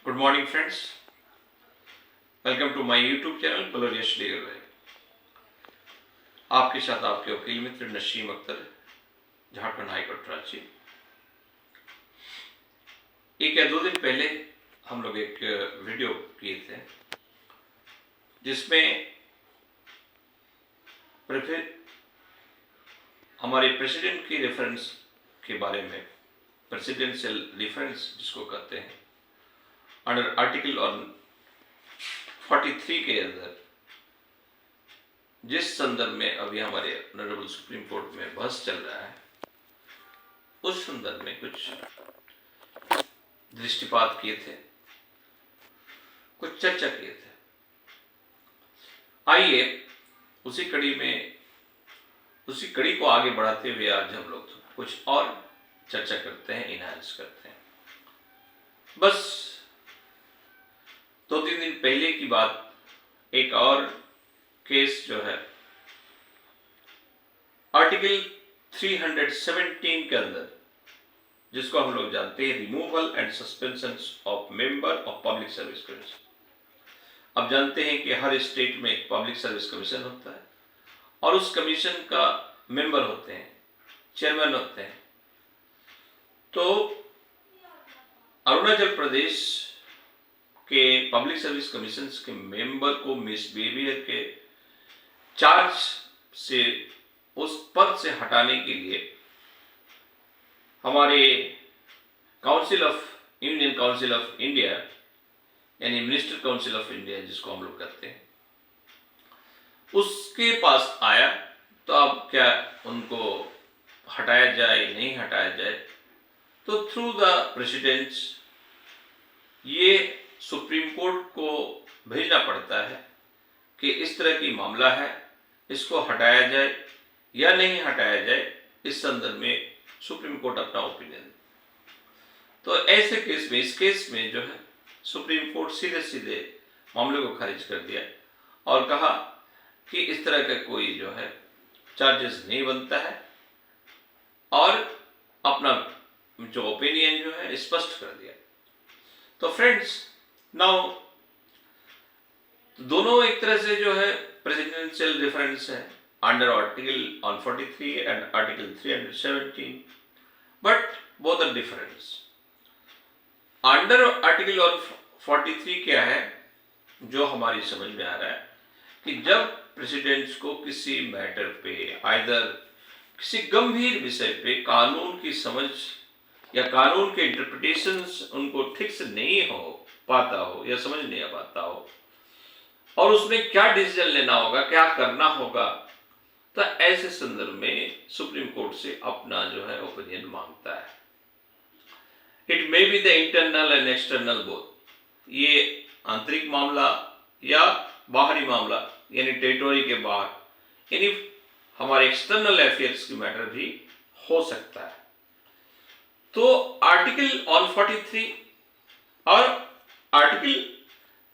Good morning friends, welcome to my YouTube channel glorious legal way. आपके साथ आपके वकील मित्र नसीम अख्तर, झारखंड हाईकोर्ट रांची। एक या दो दिन पहले हम लोग एक वीडियो किए थे जिसमें हमारे प्रेसिडेंट की रेफरेंस के बारे में, प्रेसिडेंशियल रेफरेंस जिसको कहते हैं, अंडर आर्टिकल 43 के अंदर जिस संदर्भ में अभी हमारे ऑनरेबल सुप्रीम कोर्ट में बहस चल रहा है, उस संदर्भ में कुछ दृष्टिपात किए थे, कुछ चर्चा किए थे। आइए उसी कड़ी को आगे बढ़ाते हुए आज हम लोग कुछ और चर्चा करते हैं, इनहांस करते हैं। बस 2-3 दिन पहले की बात, एक और केस जो है आर्टिकल 317 के अंदर, जिसको हम लोग जानते हैं removal and suspension of member of public service commission. अब जानते हैं कि हर स्टेट में एक पब्लिक सर्विस कमीशन होता है और उस कमीशन का मेंबर होते हैं, चेयरमैन होते हैं। तो अरुणाचल प्रदेश के पब्लिक सर्विस कमीशन के मेंबर को मिसबिहेवियर के चार्ज से, उस पद से हटाने के लिए हमारे यूनियन काउंसिल ऑफ इंडिया यानी मिनिस्टर काउंसिल ऑफ इंडिया जिसको हम लोग कहते हैं, उसके पास आया। तो अब क्या उनको हटाया जाए नहीं हटाया जाए, तो थ्रू द प्रेसिडेंट्स ये सुप्रीम कोर्ट को भेजना पड़ता है कि इस तरह की मामला है, इसको हटाया जाए या नहीं हटाया जाए। इस संदर्भ में सुप्रीम कोर्ट अपना ओपिनियन। तो ऐसे केस में, इस केस में जो है सुप्रीम कोर्ट सीधे मामले को खारिज कर दिया और कहा कि इस तरह का कोई जो है चार्जेस नहीं बनता है, और अपना जो ओपिनियन जो है स्पष्ट कर दिया। तो फ्रेंड्स, नाउ दोनों एक तरह से जो है प्रेसिडेंशियल रेफरेंस है under article 143 and article 317, but both are difference. Under article 143 क्या है जो हमारी समझ में आ रहा है कि जब प्रेसिडेंट्स को किसी मैटर पे, आइदर किसी गंभीर विषय पे कानून की समझ या कानून के इंटरप्रिटेशंस उनको ठीक से नहीं हो पाता हो या समझ नहीं आ पाता हो, और उसमें क्या डिसीजन लेना होगा, क्या करना होगा, तो ऐसे संदर्भ में सुप्रीम कोर्ट से अपना जो है ओपिनियन मांगता है। It may be the internal and external both, ये आंतरिक मामला या बाहरी मामला यानी टेरिटोरी के बाहर, यानी हमारे एक्सटर्नल अफेयर्स की मैटर भी हो सकता है। तो आर्टिकल 143 और आर्टिकल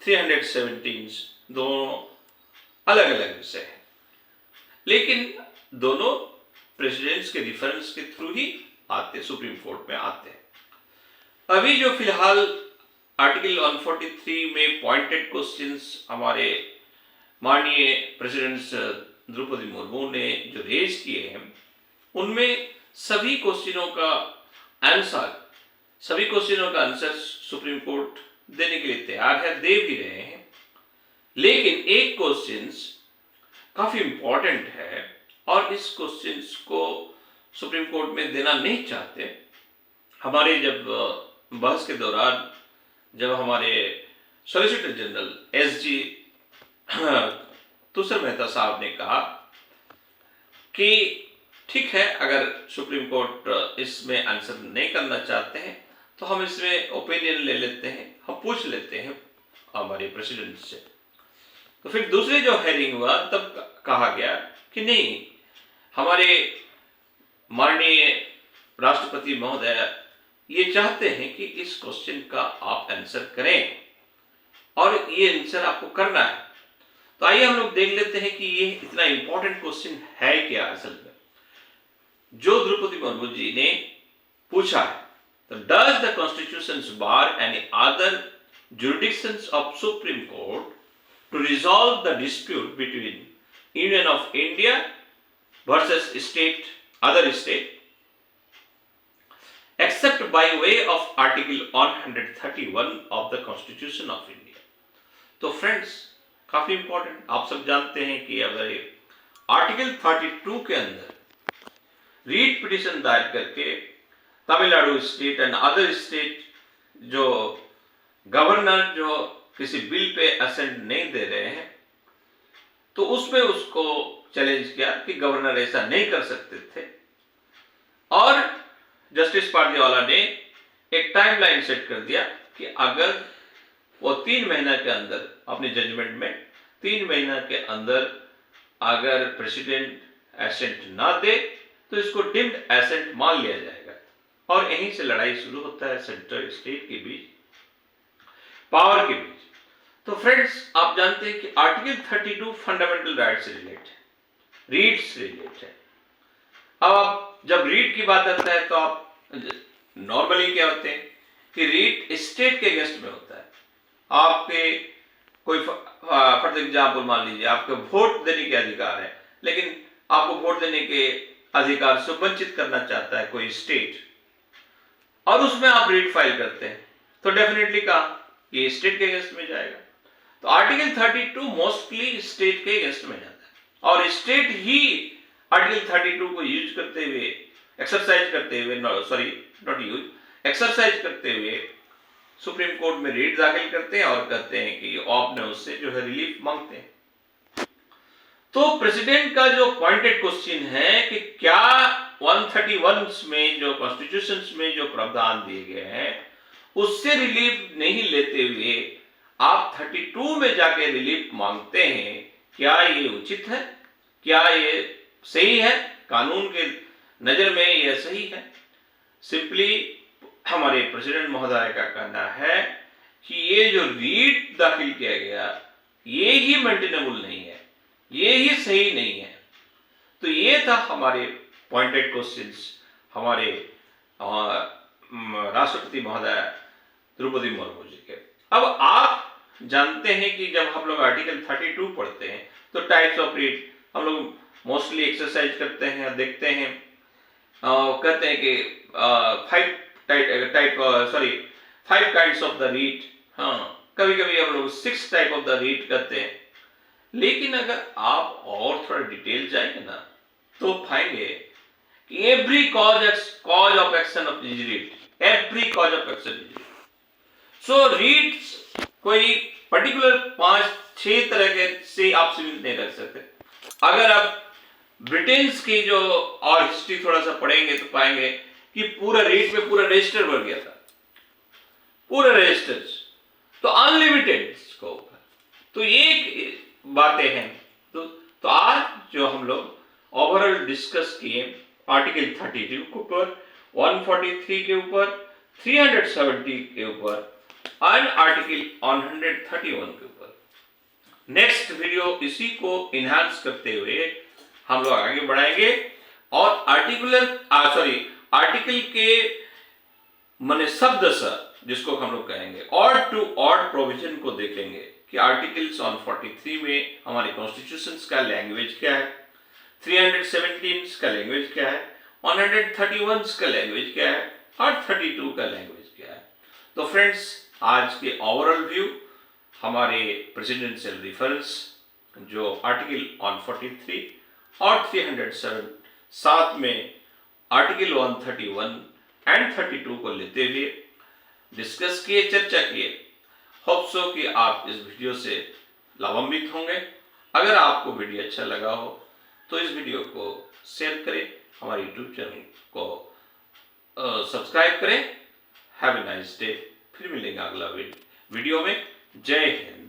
317 दोनों अलग अलग विषय हैं, लेकिन दोनों प्रेसिडेंट्स के रिफरेंस के थ्रू ही आते, सुप्रीम कोर्ट में आते हैं। अभी जो फिलहाल आर्टिकल 143 में पॉइंटेड क्वेश्चंस हमारे माननीय प्रेसिडेंट द्रौपदी मुर्मू ने जो रेज किए हैं, उनमें सभी क्वेश्चनों का आंसर सुप्रीम कोर्ट देने के लिए तैयार है, दे भी रहे हैं। लेकिन एक क्वेश्चंस काफी इंपॉर्टेंट है और इस क्वेश्चंस को सुप्रीम कोर्ट में देना नहीं चाहते। हमारे जब बहस के दौरान जब हमारे solicitor general SG Tushar Mehta साहब ने कहा कि ठीक है, अगर सुप्रीम कोर्ट इसमें आंसर नहीं करना चाहते हैं तो हम इसमें ओपिनियन ले लेते हैं, हम पूछ लेते हैं हमारे प्रेसिडेंट से। तो फिर दूसरे जो हेयरिंग हुआ तब कहा गया कि नहीं, हमारे माननीय राष्ट्रपति महोदय ये चाहते हैं कि इस क्वेश्चन का आप आंसर करें और ये आंसर आपको करना है। तो आइए हम लोग देख लेते हैं कि ये इतना इंपॉर्टेंट क्वेश्चन है क्या असल में जो द्रौपदी मुर्मू जी ने पूछा है। तो does the constitution bar any other jurisdictions of Supreme Court to resolve the dispute between Union of India versus other state, except by way of Article 131 of the Constitution of India. तो friends काफी important, आप सब जानते हैं कि अगर article 32 के अंदर रीट पिटिशन दायर करके Tamil Nadu state and other state जो गवर्नर जो किसी बिल पे असेंट नहीं दे रहे हैं, तो उसमें उसको चैलेंज किया कि गवर्नर ऐसा नहीं कर सकते थे, और जस्टिस पारदीवाला ने एक टाइमलाइन सेट कर दिया कि अगर वो 3 महीना के अंदर अपने जजमेंट में 3 महीना के अंदर अगर प्रेसिडेंट एसेंट ना दे तो इसको डिम्ड एसेंट मान लिया जाएगा, और यहीं से लड़ाई शुरू होता है सेंट्रल स्टेट के बीच, पावर के बीच। तो फ्रेंड्स आप जानते हैं कि आर्टिकल 32 फंडामेंटल राइट से रिलेटेड है, रीट से रिलेटेड है। अब आप जब रीट की बात आता है तो आप नॉर्मली क्या होते हैं कि रीट स्टेट के अगेंस्ट में होता है। आपके कोई फॉर एग्जाम्पल मान लीजिए आपको वोट देने के अधिकार है, लेकिन आपको वोट देने के अधिकार से वंचित करना चाहता है कोई स्टेट, और उसमें आप रीट फाइल करते हैं, तो डेफिनेटली कहा ये स्टेट के अगेंस्ट में जाएगा। तो आर्टिकल 32 मोस्टली स्टेट के अगेंस्ट में जाता है, और स्टेट ही आर्टिकल 32 को यूज करते हुए एक्सरसाइज करते हुए सुप्रीम कोर्ट में रीट दाखिल करते हैं और कहते हैं कि आपने उससे जो है रिलीफ मांगते हैं। तो प्रेसिडेंट का जो पॉइंटेड क्वेश्चन है कि क्या 131 में जो कॉन्स्टिट्यूशन में जो प्रावधान दिए गए हैं उससे रिलीफ नहीं लेते हुए आप 32 में जाके रिलीफ मांगते हैं, क्या ये उचित है? क्या ये सही है? कानून के नजर में यह सही है? सिंपली हमारे प्रेसिडेंट महोदय का कहना है कि ये जो रीट दाखिल किया गया ये ही मेंटेनेबल नहीं है, ये ही सही नहीं है। तो ये था हमारे पॉइंटेड क्वेश्चंस हमारे राष्ट्रपति महोदय द्रौपदी मुर्मू जी के। अब आप जानते हैं कि जब हम लोग आर्टिकल 32 पढ़ते हैं तो टाइप्स ऑफ रीट हम लोग मोस्टली एक्सरसाइज करते हैं, देखते हैं, कहते हैं कि 5 काइंड्स ऑफ द रीट, हाँ कभी कभी हम लोग 6 टाइप ऑफ द रीट करते हैं। लेकिन अगर आप और थोड़ा डिटेल जाएंगे ना तो पाएंगे कि every cause of action of writ, every cause of action is writ. So writs कोई पर्टिकुलर 5-6 तरह के से आप सीमित नहीं रख सकते। अगर आप ब्रिटेन्स की जो और हिस्ट्री थोड़ा सा पढ़ेंगे तो पाएंगे कि पूरा रीट में पूरा रजिस्टर भर गया था, पूरा रजिस्टर, तो अनलिमिटेड स्कोप है। तो ये बातें हैं। तो आज जो हम लोग ओवरऑल डिस्कस किए आर्टिकल 32 के ऊपर, 143 के ऊपर, 370 के ऊपर और आर्टिकल 131 के ऊपर। नेक्स्ट वीडियो इसी को इनहांस करते हुए हम लोग आगे बढ़ाएंगे और आर्टिकल के माने शब्द जिसको हम लोग कहेंगे ऑड टू ऑड प्रोविजन को देखेंगे कि आर्टिकल्स 143 में हमारे कॉन्स्टिट्यूशंस का लैंग्वेज क्या है, 317 का लैंग्वेज क्या है, 131 का लैंग्वेज क्या है और 32 का लैंग्वेज क्या है। तो फ्रेंड्स आज के ओवरऑल व्यू हमारे प्रेसिडेंशियल रेफरेंस जो आर्टिकल 143 और 307 साथ में आर्टिकल 131 एंड 32 को लेते हुए डिस्कस किए, चर्चा किए। होप सो कि आप इस वीडियो से लाभान्वित होंगे। अगर आपको वीडियो अच्छा लगा हो तो इस वीडियो को शेयर करें, हमारे यूट्यूब चैनल को सब्सक्राइब करें। Have a nice day. फिर मिलेंगे अगला वीडियो में। जय हिंद।